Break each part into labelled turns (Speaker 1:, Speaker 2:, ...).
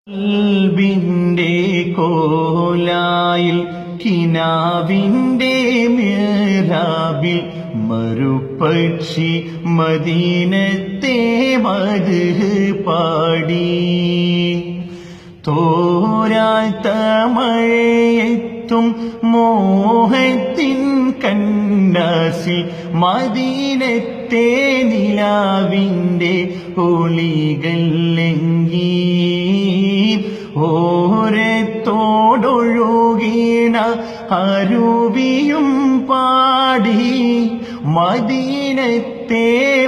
Speaker 1: കൽബിന്റെ കോലായിൽ കിനാവിന്റെ മിഹ്റാബിൽ മറുപക്ഷി മദീനത്തെ മദ്ഹ് പാടി. തോരാത്ത മഴയെത്തും മോഹത്തിൻ കന്നാസിൽ മദീനത്തെ നിലാവിന്റെ ഒളികൾ ലംഘി. ഓരത്തോടൊഴുകീണ അരുവിയും പാടി മദീനത്തെ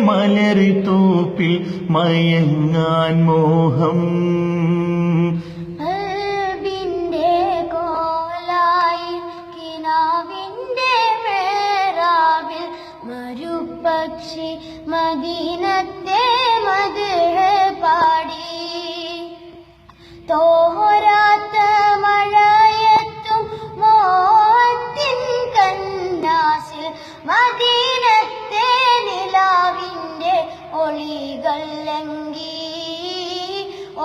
Speaker 1: മലർത്തോപ്പിൽ മയങ്ങാൻ മോഹം.
Speaker 2: കൽബിന്റെ കോലായി കിനാവിന്റെ മിഹ്റാബിൽ മരുപക്ഷി മദീനത്തെ മദ്ഹ് പാടി. തോരാത്ത മഴയെത്തും മോഹത്തിൻ കന്നാസിൽ മദീനത്തെ നിലാവിന്റെ ഒളികൾ ലംഘി.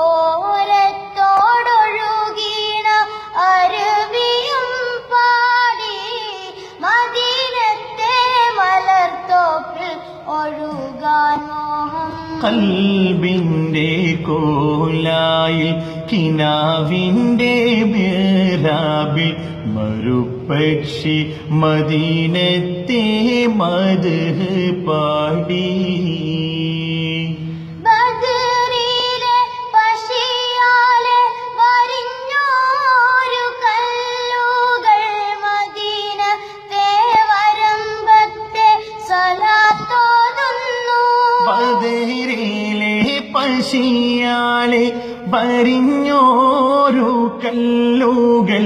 Speaker 2: ഓരത്തോടൊഴുകീണ അരുവിയും പാടി മദീനത്തെ മലർത്തോപ്പിൽ ഒഴുകാൻ മോഹം.
Speaker 1: കൽബിന്റെ കോലായിൽ കിനാവിന്റെ മിഹ്റാബിൽ മറുപക്ഷി മദീനത്തെ മദ്ഹ് പാടി.
Speaker 2: ബദറിലെ പശിയാലെ വരിഞ്ഞോരു കല്ലുകൾ മദീനത്തെ വരമ്പത്തെ സ്വലാത്തോതുന്നു.
Speaker 1: ബദറിലെ പശിയാലെ വരിഞ്ഞോരു കല്ലുകൾ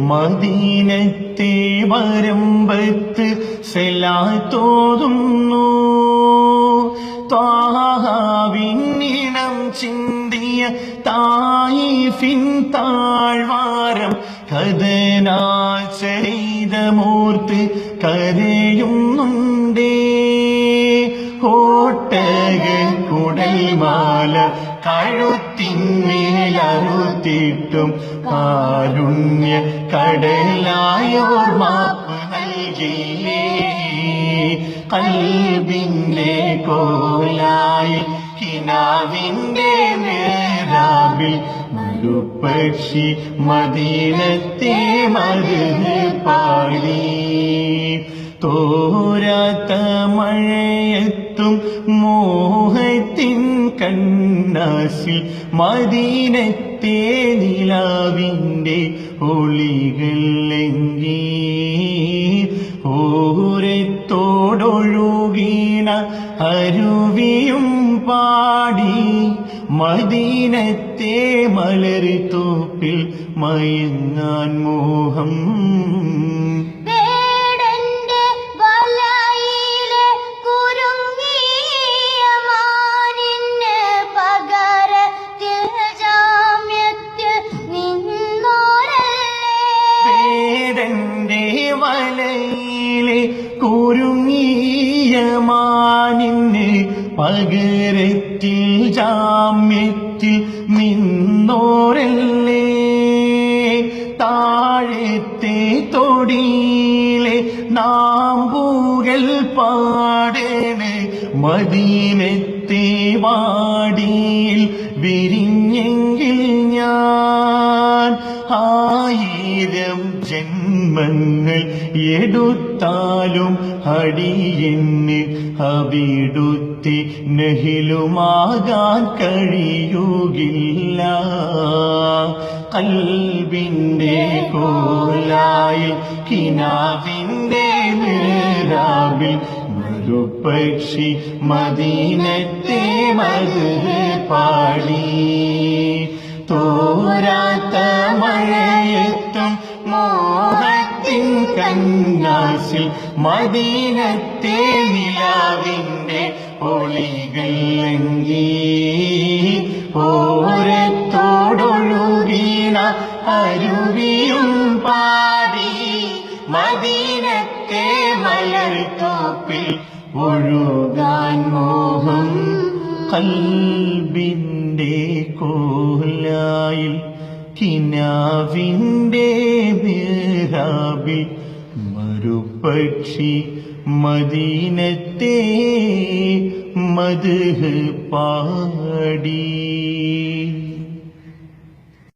Speaker 1: മദീനത്തെ വരമ്പത്ത് സ്വലാത്തോതുന്നു. ത്വാഹാവിന്നിണം ചിന്തിയ തായിഫിൻ താഴ്വാരം കഥനാൽ ചരിതമോർത്ത് കരയുന്നുണ്ടേ. ഓട്ടക കുടൽമാല കഴുത്തിന്മേലറുത്തിട്ടും കാരുണ്യ കടലായോർ മാപ്പ് നൽകിയില്ലേ. കൽബിന്റെ കോലായി കിനാവിന്റെ മിഹ്റാബിൽ മറുപക്ഷി മദീനത്തെ മദ്ഹ് പാടി. തോരാത്ത മഴയെത്തും മോഹത്തിൻ കന്നാസിൽ മദീനത്തെ നിലാവിന്റെ ഒളികൾ ലംഘി. ഓരത്തോടൊഴുകീണ അരുവിയും പാടി മദീനത്തെ മലർത്തോപ്പിൽ മയങ്ങാൻ മോഹം. വലയിലെ കുരുങ്ങിയ മാനിന് പകരത്തിൽ ജാമ്യത്തിൽ നിന്നോരല്ലേ. താഴത്തെ തൊടിയിലെ നാമ്പുകൾ പാടേണ് മദീനത്തെ വാടിയിൽ വിരിഞ്ഞെങ്കിൽ ഞാൻ 1000 ജന്മങ്ങൾ എടുത്താലും അടിയെന്ന് അവിടുത്തെ നഹിലുമാകാൻ കഴിയുകില്ല. കൽബിന്റെ കോലായിൽ കിനാവിന്റെ മിഹ്റാബിൽ മറുപക്ഷി മദീനത്തെ മദ്ഹ് പാടി. തോരാത്ത മഴയെത്തും മോഹത്തിൻ കന്നാസിൽ മദീനത്തെ നിലാവിന്റെ ഒളികൾ ലംഘി. ഓരത്തോടൊഴുകീണ അരുവിയും പാടി മദീനത്തെ മലർത്തോപ്പിൽ ഒഴുകാൻ മോഹം. കൽബിന്റെ കോലായി ഇസ്രായേൽ കിനാവിൻ്റെ മിഹ്റാബിൽ മരുപക്ഷി മദീനത്തെ മദ്ഹ് പാടി.